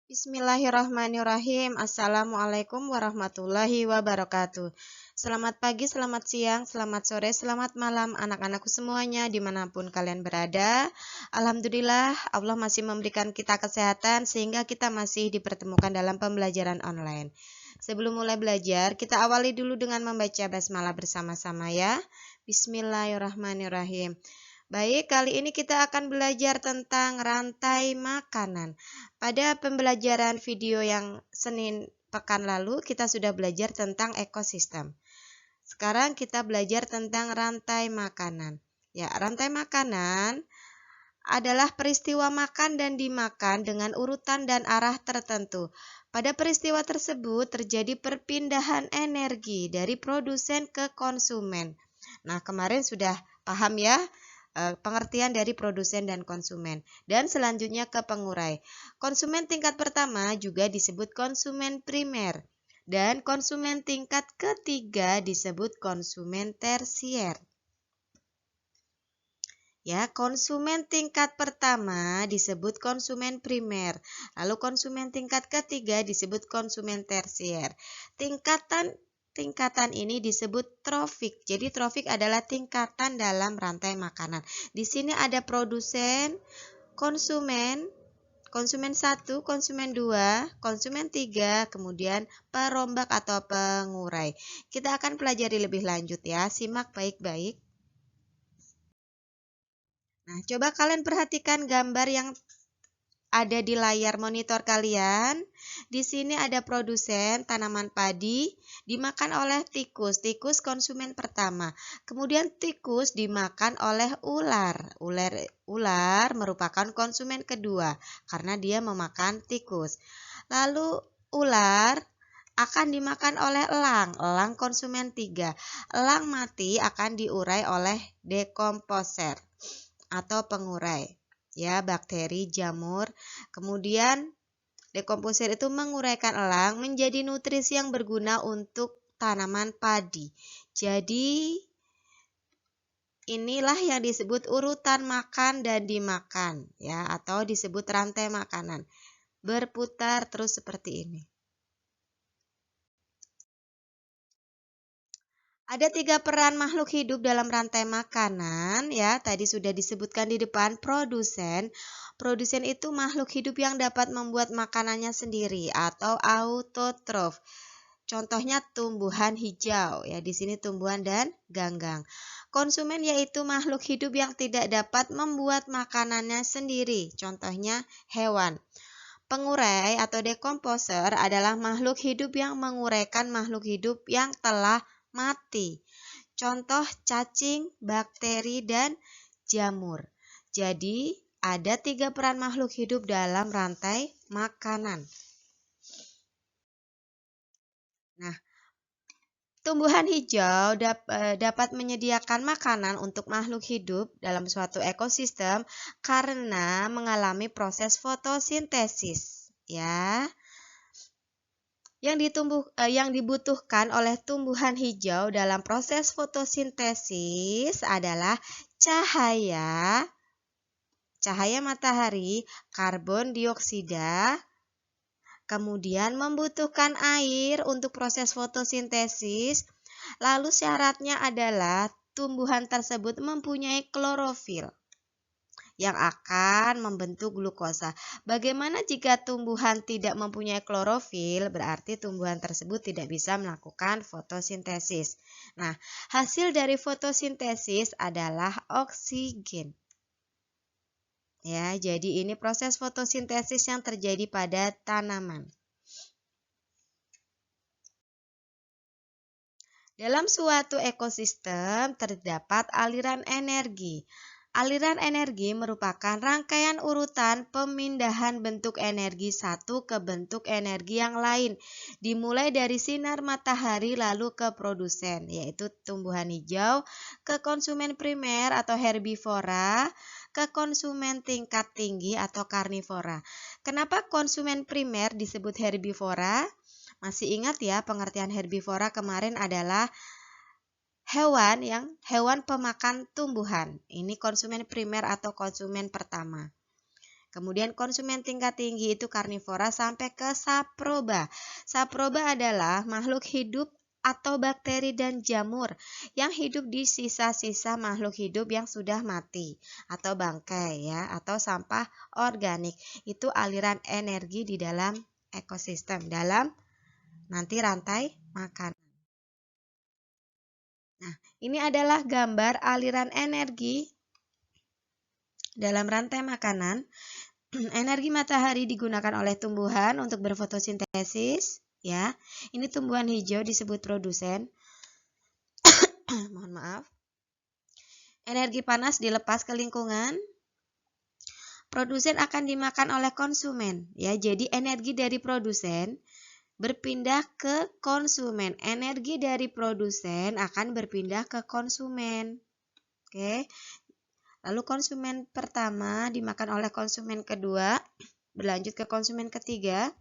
Bismillahirrahmanirrahim. Assalamualaikum warahmatullahi wabarakatuh. Selamat pagi, selamat siang, selamat sore, selamat malam anak-anakku semuanya dimanapun kalian berada. Alhamdulillah Allah masih memberikan kita kesehatan sehingga kita masih dipertemukan dalam pembelajaran online. Sebelum mulai belajar, kita awali dulu dengan membaca basmalah bersama-sama ya. Bismillahirrahmanirrahim. Baik, kali ini kita akan belajar tentang rantai makanan. Pada pembelajaran video yang Senin pekan lalu, kita sudah belajar tentang ekosistem. Sekarang kita belajar tentang rantai makanan. Ya, rantai makanan adalah peristiwa makan dan dimakan dengan urutan dan arah tertentu. Pada peristiwa tersebut terjadi perpindahan energi dari produsen ke konsumen. Nah, kemarin sudah paham ya? Pengertian dari produsen dan konsumen. Dan selanjutnya ke pengurai. Konsumen tingkat pertama juga disebut konsumen primer. Dan konsumen tingkat ketiga disebut konsumen tersier. Ya, konsumen tingkat pertama disebut konsumen primer. Lalu konsumen tingkat ketiga disebut konsumen tersier. Tingkatan ini disebut trofik. Jadi trofik adalah tingkatan dalam rantai makanan. Di sini ada produsen, konsumen 1, konsumen 2, konsumen 3, kemudian perombak atau pengurai. Kita akan pelajari lebih lanjut ya. Simak baik-baik. Nah, coba kalian perhatikan gambar yang ada di layar monitor kalian. Di sini ada produsen tanaman padi dimakan oleh tikus. Tikus konsumen pertama. Kemudian tikus dimakan oleh ular. Ular merupakan konsumen kedua karena dia memakan tikus. Lalu ular akan dimakan oleh elang. Elang konsumen 3. Elang mati akan diurai oleh dekomposer atau pengurai. Ya, bakteri, jamur. Kemudian dekomposer itu menguraikan elang menjadi nutrisi yang berguna untuk tanaman padi. Jadi inilah yang disebut urutan makan dan dimakan ya, atau disebut rantai makanan. Berputar terus seperti ini. Ada 3 peran makhluk hidup dalam rantai makanan ya. Tadi sudah disebutkan di depan produsen. Produsen itu makhluk hidup yang dapat membuat makanannya sendiri atau autotrof. Contohnya tumbuhan hijau ya. Di sini tumbuhan dan ganggang. Konsumen yaitu makhluk hidup yang tidak dapat membuat makanannya sendiri. Contohnya hewan. Pengurai atau dekomposer adalah makhluk hidup yang menguraikan makhluk hidup yang telah mati. Contoh cacing, bakteri, dan jamur. Jadi, ada 3 peran makhluk hidup dalam rantai makanan. Nah, tumbuhan hijau dapat menyediakan makanan untuk makhluk hidup dalam suatu ekosistem karena mengalami proses fotosintesis. Ya. Yang dibutuhkan oleh tumbuhan hijau dalam proses fotosintesis adalah cahaya matahari, karbon dioksida, kemudian membutuhkan air untuk proses fotosintesis, lalu syaratnya adalah tumbuhan tersebut mempunyai klorofil yang akan membentuk glukosa. Bagaimana jika tumbuhan tidak mempunyai klorofil? Berarti tumbuhan tersebut tidak bisa melakukan fotosintesis. Nah, hasil dari fotosintesis adalah oksigen. Ya, jadi ini proses fotosintesis yang terjadi pada tanaman. Dalam suatu ekosistem terdapat aliran energi. Aliran energi merupakan rangkaian urutan pemindahan bentuk energi satu ke bentuk energi yang lain, dimulai dari sinar matahari lalu ke produsen, yaitu tumbuhan hijau, ke konsumen primer atau herbivora, ke konsumen tingkat tinggi atau karnivora. Kenapa konsumen primer disebut herbivora? Masih ingat ya, pengertian herbivora kemarin adalah hewan pemakan tumbuhan. Ini konsumen primer atau konsumen pertama. Kemudian konsumen tingkat tinggi itu karnivora sampai ke saproba. Saproba adalah makhluk hidup atau bakteri dan jamur yang hidup di sisa-sisa makhluk hidup yang sudah mati atau bangkai ya, atau sampah organik. Itu aliran energi di dalam ekosistem, dalam nanti rantai makanan. Nah, ini adalah gambar aliran energi dalam rantai makanan. Energi matahari digunakan oleh tumbuhan untuk berfotosintesis, ya. Ini tumbuhan hijau disebut produsen. Mohon maaf. Energi panas dilepas ke lingkungan. Produsen akan dimakan oleh konsumen, ya. Jadi energi dari produsen berpindah ke konsumen. Energi dari produsen akan berpindah ke konsumen. Oke. Lalu konsumen pertama dimakan oleh konsumen kedua, berlanjut ke konsumen ketiga.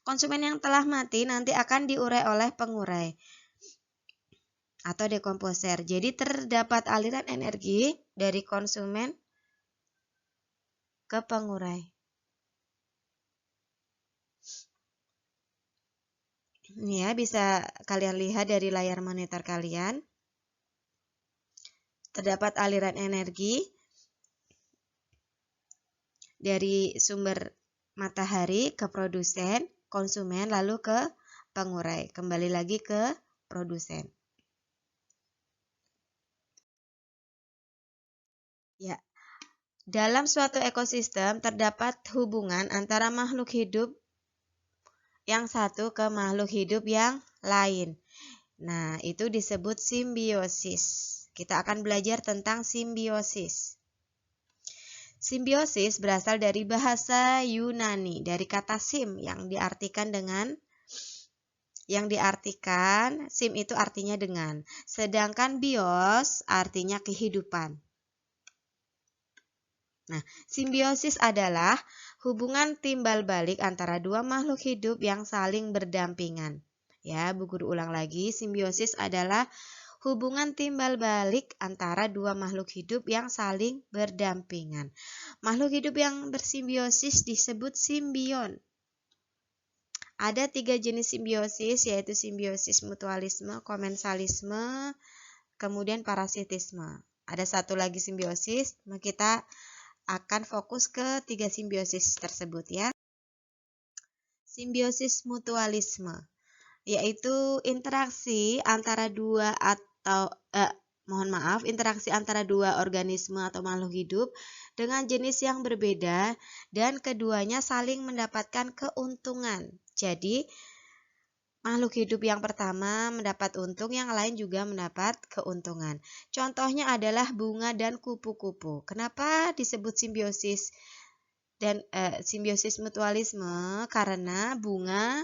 Konsumen yang telah mati nanti akan diurai oleh pengurai atau dekomposer. Jadi terdapat aliran energi dari konsumen ke pengurai. Ini ya, bisa kalian lihat dari layar monitor kalian. Terdapat aliran energi dari sumber matahari ke produsen, konsumen, lalu ke pengurai. Kembali lagi ke produsen. Ya, dalam suatu ekosistem terdapat hubungan antara makhluk hidup yang satu ke makhluk hidup yang lain. Nah, itu disebut simbiosis. Kita akan belajar tentang simbiosis. Simbiosis berasal dari bahasa Yunani, dari kata sim yang diartikan sim itu artinya dengan. Sedangkan bios artinya kehidupan. Nah, simbiosis adalah hubungan timbal balik antara dua makhluk hidup yang saling berdampingan. Ya, Bu Guru ulang lagi, simbiosis adalah hubungan timbal balik antara dua makhluk hidup yang saling berdampingan. Makhluk hidup yang bersimbiosis disebut simbion. Ada 3 jenis simbiosis, yaitu simbiosis mutualisme, komensalisme, kemudian parasitisme. Ada satu lagi simbiosis, kita akan fokus ke 3 simbiosis tersebut ya. Simbiosis mutualisme, yaitu interaksi antara interaksi antara dua organisme atau makhluk hidup dengan jenis yang berbeda dan keduanya saling mendapatkan keuntungan. Jadi, makhluk hidup yang pertama mendapat untung, yang lain juga mendapat keuntungan. Contohnya adalah bunga dan kupu-kupu. Kenapa disebut simbiosis dan simbiosis mutualisme? Karena bunga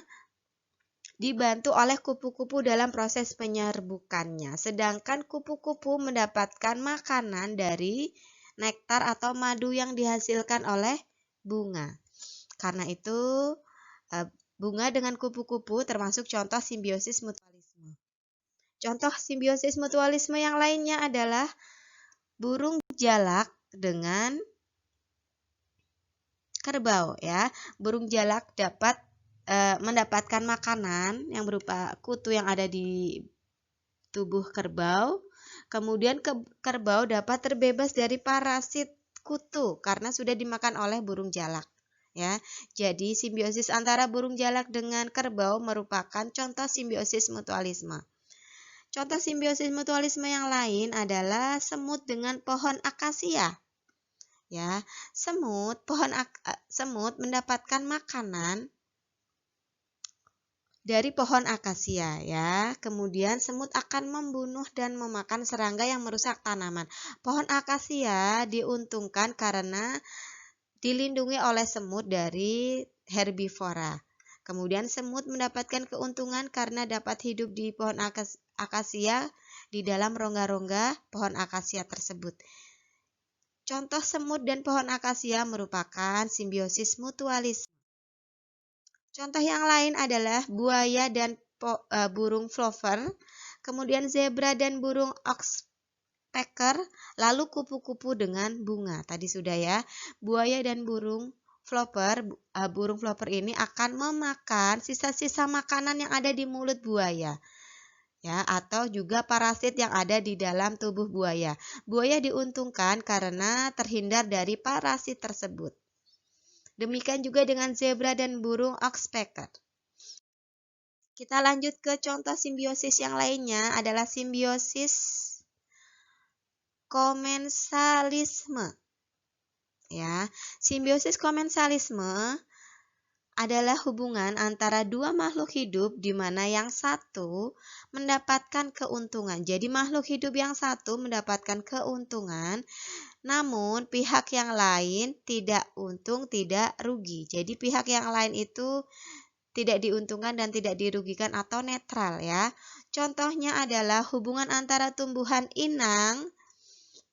dibantu oleh kupu-kupu dalam proses penyerbukannya, sedangkan kupu-kupu mendapatkan makanan dari nektar atau madu yang dihasilkan oleh bunga. Karena itu, bunga dengan kupu-kupu termasuk contoh simbiosis mutualisme. Contoh simbiosis mutualisme yang lainnya adalah burung jalak dengan kerbau ya. Burung jalak dapat mendapatkan makanan yang berupa kutu yang ada di tubuh kerbau. Kemudian kerbau dapat terbebas dari parasit kutu karena sudah dimakan oleh burung jalak. Ya, jadi simbiosis antara burung jalak dengan kerbau merupakan contoh simbiosis mutualisme. Contoh simbiosis mutualisme yang lain adalah semut dengan pohon akasia. Ya, semut mendapatkan makanan dari pohon akasia ya. Kemudian semut akan membunuh dan memakan serangga yang merusak tanaman. Pohon akasia diuntungkan karena dilindungi oleh semut dari herbivora. Kemudian semut mendapatkan keuntungan karena dapat hidup di pohon akasia di dalam rongga-rongga pohon akasia tersebut. Contoh semut dan pohon akasia merupakan simbiosis mutualisme. Contoh yang lain adalah buaya dan burung plover, kemudian zebra dan burung oxpecker oxpecker, lalu kupu-kupu dengan bunga. Tadi sudah ya. Buaya dan burung flopper ini akan memakan sisa-sisa makanan yang ada di mulut buaya. Ya, atau juga parasit yang ada di dalam tubuh buaya. Buaya diuntungkan karena terhindar dari parasit tersebut. Demikian juga dengan zebra dan burung oxpecker. Kita lanjut ke contoh simbiosis yang lainnya adalah simbiosis komensalisme. Ya, simbiosis komensalisme adalah hubungan antara dua makhluk hidup di mana yang satu mendapatkan keuntungan. Jadi makhluk hidup yang satu mendapatkan keuntungan, namun pihak yang lain tidak untung, tidak rugi. Jadi pihak yang lain itu tidak diuntungkan dan tidak dirugikan atau netral ya. Contohnya adalah hubungan antara tumbuhan inang.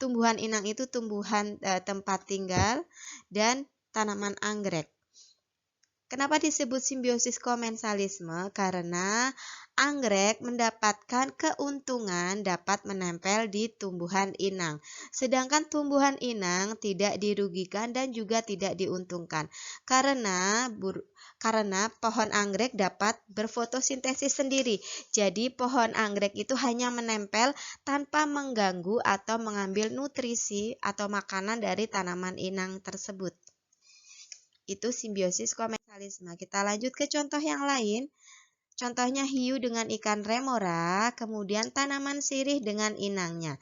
Tumbuhan inang itu tumbuhan tempat tinggal dan tanaman anggrek. Kenapa disebut simbiosis komensalisme? Karena anggrek mendapatkan keuntungan dapat menempel di tumbuhan inang. Sedangkan tumbuhan inang tidak dirugikan dan juga tidak diuntungkan. Karena pohon anggrek dapat berfotosintesis sendiri. Jadi pohon anggrek itu hanya menempel tanpa mengganggu atau mengambil nutrisi atau makanan dari tanaman inang tersebut. Itu simbiosis komensalisme. Kita lanjut ke contoh yang lain. Contohnya hiu dengan ikan remora, kemudian tanaman sirih dengan inangnya.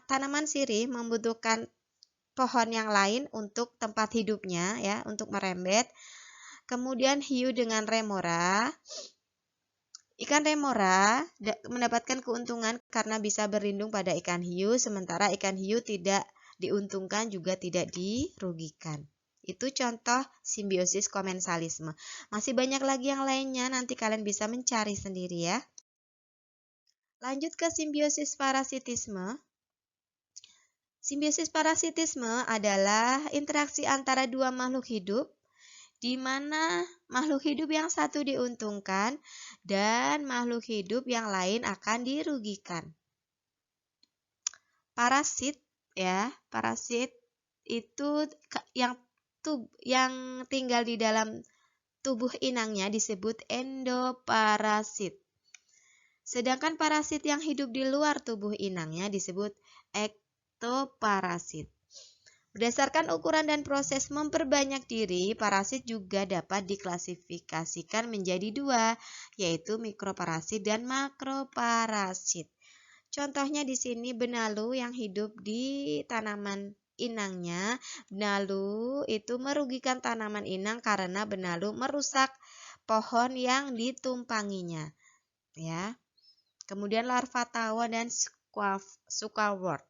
Tanaman sirih membutuhkan pohon yang lain untuk tempat hidupnya ya, untuk merembet. Kemudian hiu dengan remora. Ikan remora mendapatkan keuntungan karena bisa berlindung pada ikan hiu, sementara ikan hiu tidak diuntungkan juga tidak dirugikan. Itu contoh simbiosis komensalisme. Masih banyak lagi yang lainnya, nanti kalian bisa mencari sendiri ya. Lanjut ke simbiosis parasitisme. Simbiosis parasitisme adalah interaksi antara dua makhluk hidup, di mana makhluk hidup yang satu diuntungkan dan makhluk hidup yang lain akan dirugikan. Parasit ya, parasit itu yang tinggal di dalam tubuh inangnya disebut endoparasit. Sedangkan parasit yang hidup di luar tubuh inangnya disebut ektoparasit. Berdasarkan ukuran dan proses memperbanyak diri, parasit juga dapat diklasifikasikan menjadi dua, yaitu mikroparasit dan makroparasit. Contohnya di sini benalu yang hidup di tanaman inangnya. Benalu itu merugikan tanaman inang karena benalu merusak pohon yang ditumpanginya. Ya. Kemudian larva tawa dan sukawort.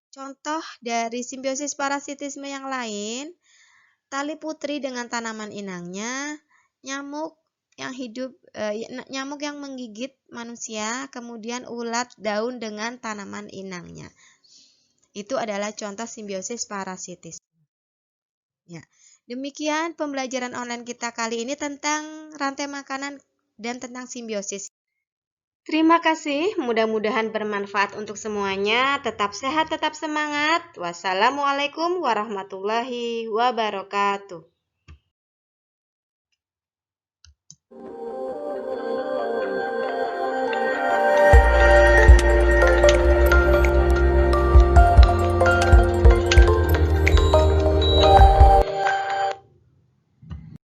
Contoh dari simbiosis parasitisme yang lain, tali putri dengan tanaman inangnya, nyamuk yang menggigit manusia, kemudian ulat daun dengan tanaman inangnya. Itu adalah contoh simbiosis parasitisme. Ya. Demikian pembelajaran online kita kali ini tentang rantai makanan dan tentang simbiosis. Terima kasih, mudah-mudahan bermanfaat untuk semuanya. Tetap sehat, tetap semangat. Wassalamualaikum warahmatullahi wabarakatuh.